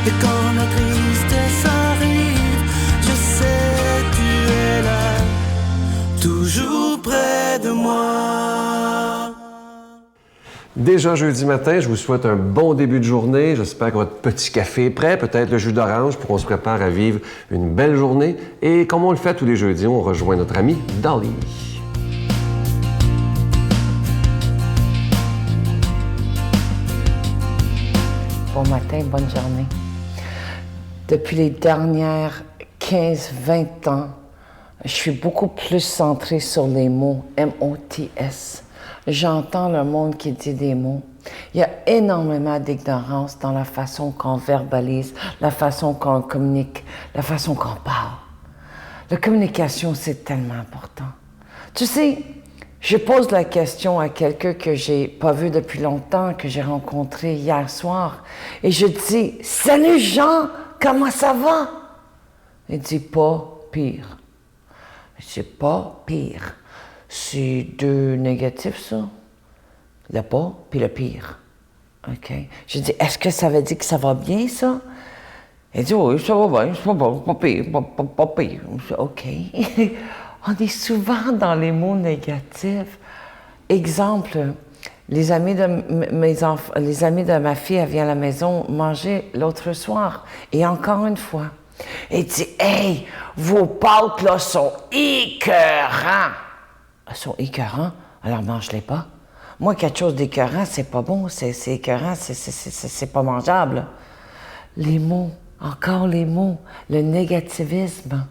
Et quand la tristesse arrive, je sais tu es là, toujours près de moi. Déjà jeudi matin, je vous souhaite un bon début de journée. J'espère que votre petit café est prêt, peut-être le jus d'orange pour qu'on se prépare à vivre une belle journée. Et comme on le fait tous les jeudis, on rejoint notre amie Dolly. Bon matin, bonne journée. Depuis les dernières 15-20 ans, je suis beaucoup plus centrée sur les mots M-O-T-S. J'entends le monde qui dit des mots. Il y a énormément d'ignorance dans la façon qu'on verbalise, la façon qu'on communique, la façon qu'on parle. La communication, c'est tellement important. Tu sais, je pose la question à quelqu'un que j'ai pas vu depuis longtemps, que j'ai rencontré hier soir, et je dis « Salut Jean, comment ça va? » Il dit « Pas pire. » C'est pas pire. C'est deux négatifs, ça. Le pas puis le pire. OK. Je dis, est-ce que ça veut dire que ça va bien, ça? Il dit, oui, ça va bien, c'est pas pire, pas pire. Je dis, OK. On est souvent dans les mots négatifs. Exemple, les amis de ma fille, elle vient à la maison manger l'autre soir. Et encore une fois, il dit, hey, vos pâtes, là, sont écœurants. Elles sont écœurants, alors mange-les pas. Moi, quelque chose d'écœurant, c'est pas bon, c'est écœurant, c'est pas mangeable. Les mots, encore les mots, le négativisme.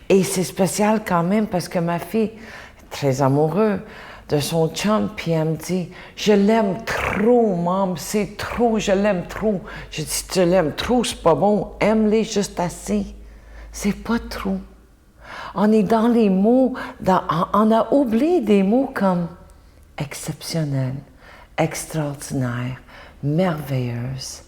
Et c'est spécial quand même parce que ma fille est très amoureuse de son chum, puis elle me dit « Je l'aime trop, maman, c'est trop, je l'aime trop. » Je dis « Tu l'aimes trop, c'est pas bon, aime-les juste assez. » C'est pas trop. On est dans les mots, on a oublié des mots comme exceptionnel, extraordinaire, merveilleuse,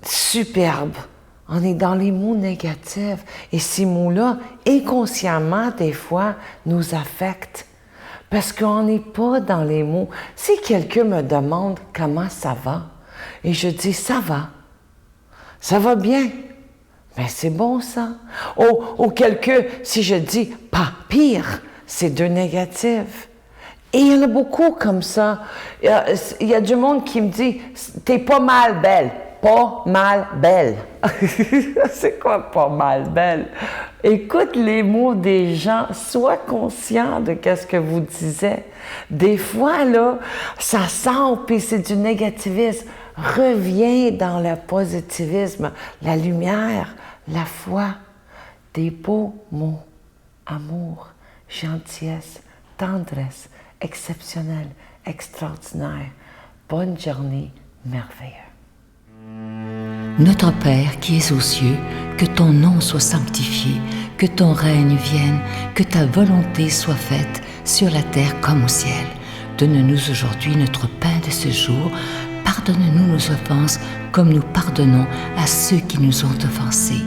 superbe. On est dans les mots négatifs. Et ces mots-là, inconsciemment, des fois, nous affectent. Parce qu'on n'est pas dans les mots. Si quelqu'un me demande comment ça va, et je dis ça va bien. Ben c'est bon ça. Ou quelqu'un, si je dis pas pire, c'est deux négatifs. Et il y en a beaucoup comme ça. Il y a du monde qui me dit t'es pas mal belle. Pas mal belle. C'est quoi pas mal belle? Écoute les mots des gens, sois conscient de ce que vous disiez. Des fois, là, ça sort, puis c'est du négativisme. Reviens dans le positivisme, la lumière, la foi, des beaux mots, amour, gentillesse, tendresse, exceptionnel, extraordinaire. Bonne journée, merveilleux. Notre Père qui es aux cieux, que ton nom soit sanctifié, que ton règne vienne, que ta volonté soit faite sur la terre comme au ciel. Donne-nous aujourd'hui notre pain de ce jour. Pardonne-nous nos offenses comme nous pardonnons à ceux qui nous ont offensés.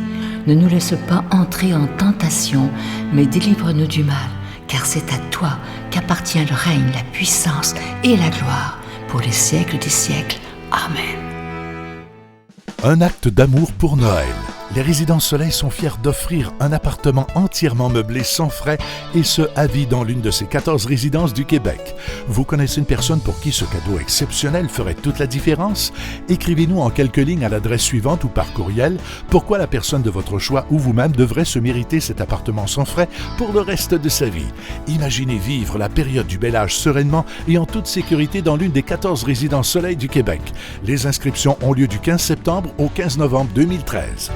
Ne nous laisse pas entrer en tentation, mais délivre-nous du mal, car c'est à toi qu'appartient le règne, la puissance et la gloire pour les siècles des siècles. Amen. Un acte d'amour pour Noël. Les Résidences Soleil sont fiers d'offrir un appartement entièrement meublé sans frais et ce, à vie dans l'une de ces 14 résidences du Québec. Vous connaissez une personne pour qui ce cadeau exceptionnel ferait toute la différence? Écrivez-nous en quelques lignes à l'adresse suivante ou par courriel pourquoi la personne de votre choix ou vous-même devrait se mériter cet appartement sans frais pour le reste de sa vie. Imaginez vivre la période du bel âge sereinement et en toute sécurité dans l'une des 14 Résidences Soleil du Québec. Les inscriptions ont lieu du 15 septembre au 15 novembre 2013.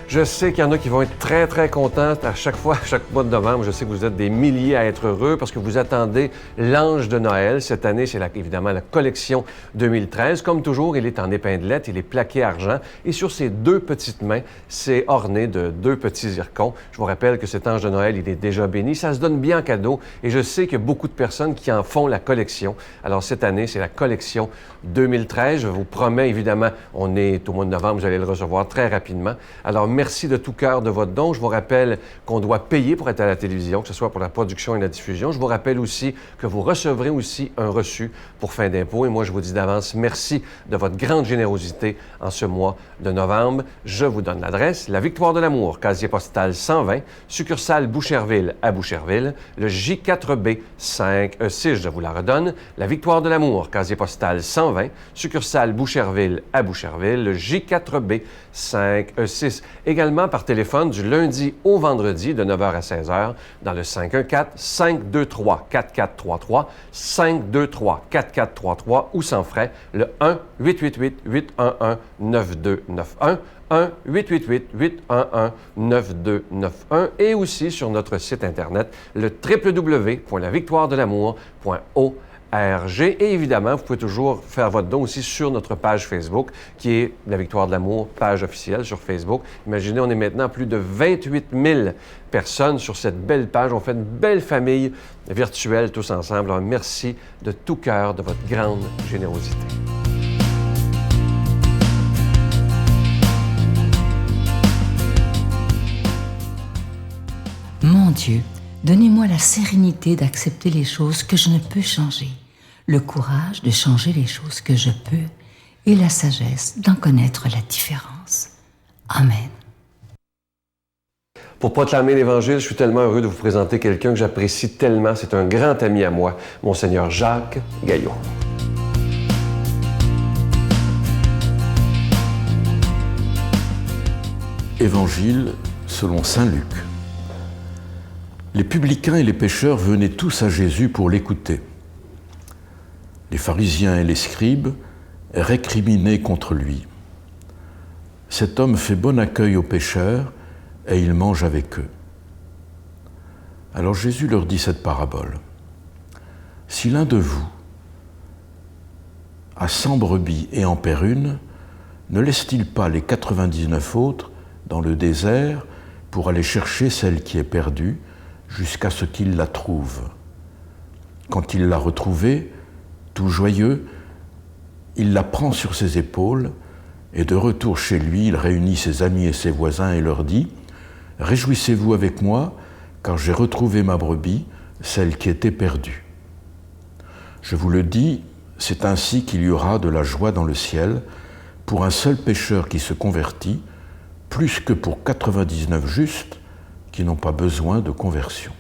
Je sais qu'il y en a qui vont être très, très contents à chaque fois, chaque mois de novembre. Je sais que vous êtes des milliers à être heureux parce que vous attendez l'Ange de Noël. Cette année, c'est évidemment la collection 2013. Comme toujours, il est en épinglette, il est plaqué argent. Et sur ses deux petites mains, c'est orné de deux petits zircons. Je vous rappelle que cet Ange de Noël, il est déjà béni. Ça se donne bien en cadeau. Et je sais qu'il y a beaucoup de personnes qui en font la collection. Alors, cette année, c'est la collection 2013. Je vous promets, évidemment, on est au mois de novembre, vous allez le recevoir très rapidement. Alors, merci merci de tout cœur de votre don. Je vous rappelle qu'on doit payer pour être à la télévision, que ce soit pour la production et la diffusion. Je vous rappelle aussi que vous recevrez aussi un reçu pour fin d'impôt. Et moi, je vous dis d'avance merci de votre grande générosité en ce mois de novembre. Je vous donne l'adresse, la Victoire de l'Amour, casier postal 120, succursale Boucherville à Boucherville, le J4B 5E6, je vous la redonne, la Victoire de l'Amour, casier postal 120, succursale Boucherville à Boucherville, le J4B 5E6. Également par téléphone du lundi au vendredi de 9h à 16h dans le 514-523-4433, 523-4433 ou sans frais, le 1-888-811-9291, 1-888-811-9291 et aussi sur notre site Internet, le www.lavictoiredelamour.org. Et évidemment, vous pouvez toujours faire votre don aussi sur notre page Facebook, qui est La Victoire de l'Amour, page officielle sur Facebook. Imaginez, on est maintenant plus de 28 000 personnes sur cette belle page. On fait une belle famille virtuelle tous ensemble. Alors, merci de tout cœur de votre grande générosité. Mon Dieu, donnez-moi la sérénité d'accepter les choses que je ne peux changer, le courage de changer les choses que je peux et la sagesse d'en connaître la différence. Amen. Pour proclamer l'Évangile, je suis tellement heureux de vous présenter quelqu'un que j'apprécie tellement. C'est un grand ami à moi, Monseigneur Jacques Gaillot. Évangile selon saint Luc. Les publicains et les pécheurs venaient tous à Jésus pour l'écouter. Les pharisiens et les scribes récriminaient contre lui. Cet homme fait bon accueil aux pécheurs et il mange avec eux. Alors Jésus leur dit cette parabole. Si l'un de vous a 100 brebis et en perd une, ne laisse-t-il pas les 99 autres dans le désert pour aller chercher celle qui est perdue jusqu'à ce qu'il la trouve? Quand il l'a retrouvée, tout joyeux, il la prend sur ses épaules et de retour chez lui, il réunit ses amis et ses voisins et leur dit « Réjouissez-vous avec moi, car j'ai retrouvé ma brebis, celle qui était perdue. » Je vous le dis, c'est ainsi qu'il y aura de la joie dans le ciel pour un seul pécheur qui se convertit, plus que pour 99 justes qui n'ont pas besoin de conversion.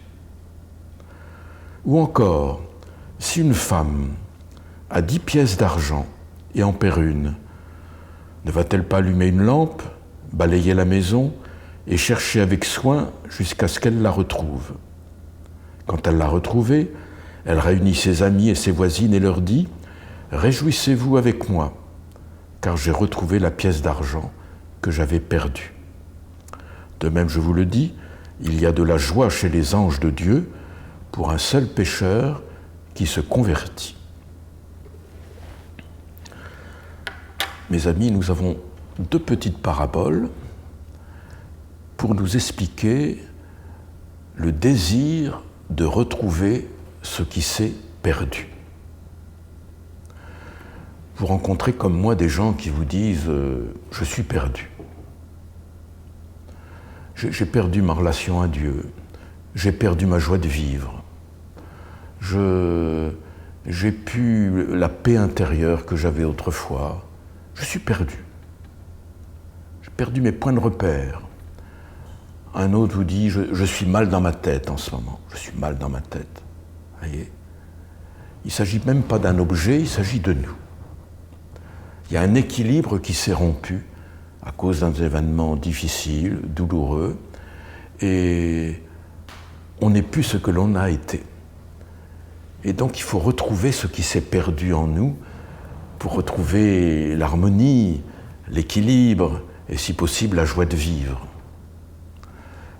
Ou encore, si une femme a 10 pièces d'argent et en perd une, ne va-t-elle pas allumer une lampe, balayer la maison et chercher avec soin jusqu'à ce qu'elle la retrouve? Quand elle l'a retrouvée, elle réunit ses amis et ses voisines et leur dit « Réjouissez-vous avec moi, car j'ai retrouvé la pièce d'argent que j'avais perdue. » De même, je vous le dis, il y a de la joie chez les anges de Dieu pour un seul pécheur qui se convertit. Mes amis, nous avons 2 petites paraboles pour nous expliquer le désir de retrouver ce qui s'est perdu. Vous rencontrez comme moi des gens qui vous disent « je suis perdu ». J'ai perdu ma relation à Dieu, j'ai perdu ma joie de vivre, j'ai plus la paix intérieure que j'avais autrefois. Je suis perdu. J'ai perdu mes points de repère. Un autre vous dit, je suis mal dans ma tête en ce moment. Je suis mal dans ma tête. Voyez ? Il ne s'agit même pas d'un objet, il s'agit de nous. Il y a un équilibre qui s'est rompu à cause d'un événement difficile, douloureux, et on n'est plus ce que l'on a été. Et donc il faut retrouver ce qui s'est perdu en nous pour retrouver l'harmonie, l'équilibre et si possible la joie de vivre.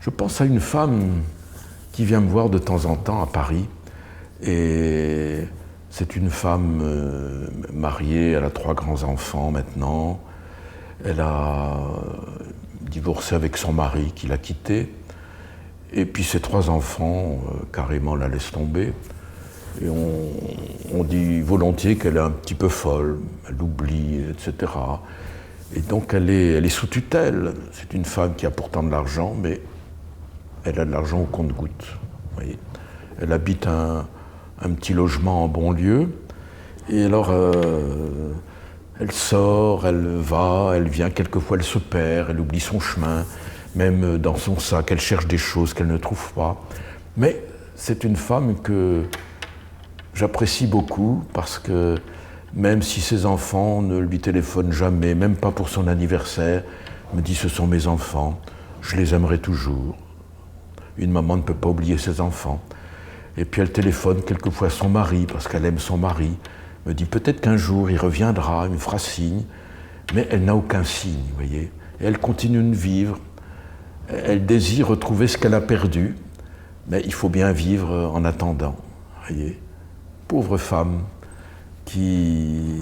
Je pense à une femme qui vient me voir de temps en temps à Paris, et c'est une femme mariée, elle a 3 grands enfants maintenant, elle a divorcé avec son mari qui l'a quittée, et puis ses 3 enfants carrément la laissent tomber. Et on dit volontiers qu'elle est un petit peu folle, elle oublie, etc. Et donc elle est sous tutelle. C'est une femme qui a pourtant de l'argent, mais elle a de l'argent au compte-gouttes. Vous voyez. Elle habite un petit logement en banlieue. Et alors, elle sort, elle va, elle vient. Quelquefois, elle se perd, elle oublie son chemin. Même dans son sac, elle cherche des choses qu'elle ne trouve pas. Mais c'est une femme que j'apprécie beaucoup parce que même si ses enfants ne lui téléphonent jamais, même pas pour son anniversaire, elle me dit « ce sont mes enfants, je les aimerai toujours ». Une maman ne peut pas oublier ses enfants. Et puis elle téléphone quelquefois à son mari parce qu'elle aime son mari. Elle me dit peut-être qu'un jour il reviendra, il me fera signe. Mais elle n'a aucun signe, vous voyez. Et elle continue de vivre. Elle désire retrouver ce qu'elle a perdu. Mais il faut bien vivre en attendant, vous voyez. Pauvre femme qui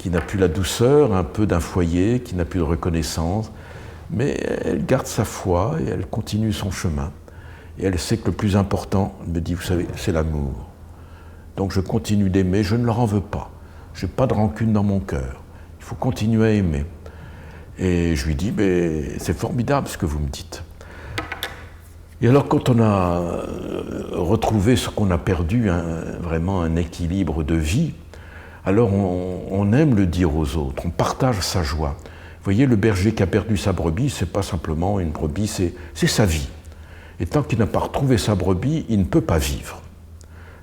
n'a plus la douceur un peu d'un foyer, qui n'a plus de reconnaissance. Mais elle garde sa foi et elle continue son chemin. Et elle sait que le plus important, elle me dit, vous savez, c'est l'amour. Donc je continue d'aimer, je ne leur en veux pas. Je n'ai pas de rancune dans mon cœur. Il faut continuer à aimer. Et je lui dis, mais c'est formidable ce que vous me dites. Et alors quand on a retrouvé ce qu'on a perdu, vraiment un équilibre de vie, alors on aime le dire aux autres, on partage sa joie. Vous voyez, le berger qui a perdu sa brebis, c'est pas simplement une brebis, c'est sa vie. Et tant qu'il n'a pas retrouvé sa brebis, il ne peut pas vivre.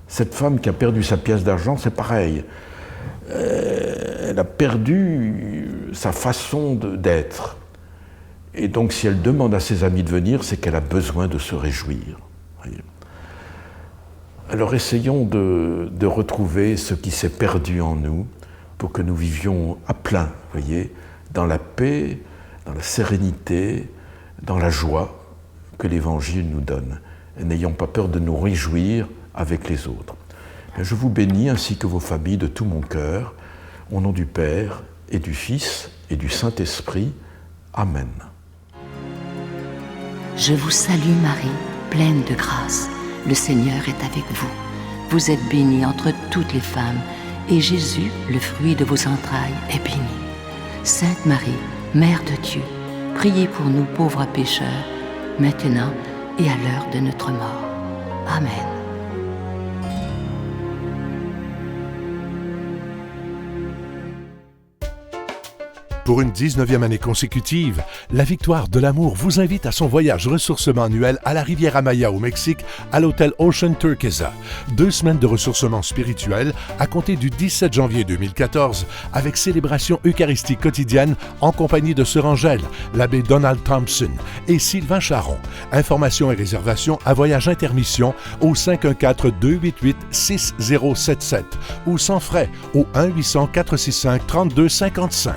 Cette femme qui a perdu sa pièce d'argent, c'est pareil. Elle a perdu sa façon d'être. Et donc, si elle demande à ses amis de venir, c'est qu'elle a besoin de se réjouir. Alors, essayons de retrouver ce qui s'est perdu en nous pour que nous vivions à plein, vous voyez, dans la paix, dans la sérénité, dans la joie que l'Évangile nous donne. Et n'ayons pas peur de nous réjouir avec les autres. Je vous bénis ainsi que vos familles de tout mon cœur, au nom du Père et du Fils et du Saint-Esprit. Amen. Je vous salue Marie, pleine de grâce. Le Seigneur est avec vous. Vous êtes bénie entre toutes les femmes, et Jésus, le fruit de vos entrailles, est béni. Sainte Marie, Mère de Dieu, priez pour nous pauvres pécheurs, maintenant et à l'heure de notre mort. Amen. Pour une 19e année consécutive, la Victoire de l'Amour vous invite à son voyage ressourcement annuel à la Riviera Maya au Mexique, à l'hôtel Ocean Turquesa. 2 semaines de ressourcement spirituel à compter du 17 janvier 2014 avec célébration eucharistique quotidienne en compagnie de Sœur Angèle, l'abbé Donald Thompson et Sylvain Charon. Informations et réservations à Voyage Intermission au 514-288-6077 ou sans frais au 1-800-465-3255.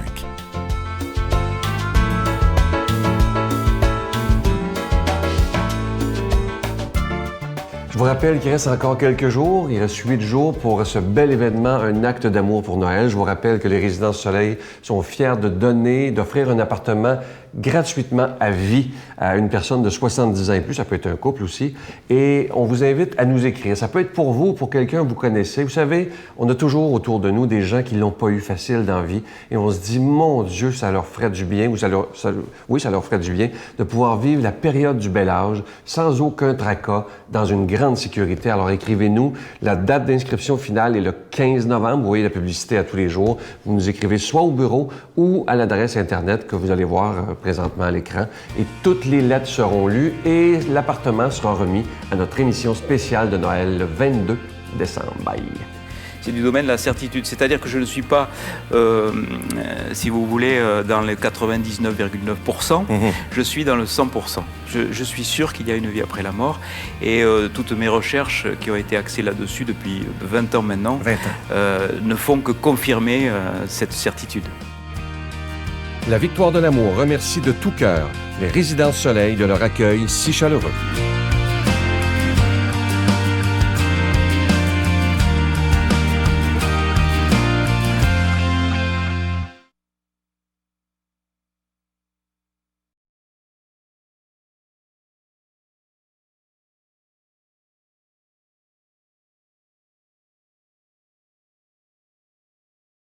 Je vous rappelle qu'il reste encore quelques jours, il reste 8 jours pour ce bel événement, un acte d'amour pour Noël. Je vous rappelle que les Résidences Soleil sont fiers de d'offrir un appartement gratuitement à vie à une personne de 70 ans et plus, ça peut être un couple aussi, et on vous invite à nous écrire. Ça peut être pour vous ou pour quelqu'un que vous connaissez. Vous savez, on a toujours autour de nous des gens qui l'ont pas eu facile dans la vie, et on se dit, mon Dieu, ça leur ferait du bien, ou ça leur ferait du bien de pouvoir vivre la période du bel âge sans aucun tracas, dans une grande sécurité. Alors écrivez-nous, la date d'inscription finale est le 15 novembre, vous voyez la publicité à tous les jours. Vous nous écrivez soit au bureau ou à l'adresse Internet que vous allez voir présentement à l'écran. Et toutes les lettres seront lues et l'appartement sera remis à notre émission spéciale de Noël le 22 décembre. Bye! C'est du domaine de la certitude, c'est-à-dire que je ne suis pas, si vous voulez, dans les 99,9%, je suis dans le 100%. Je suis sûr qu'il y a une vie après la mort, et toutes mes recherches qui ont été axées là-dessus depuis 20 ans maintenant, ne font que confirmer cette certitude. La Victoire de l'Amour remercie de tout cœur les Résidences Soleil de leur accueil si chaleureux.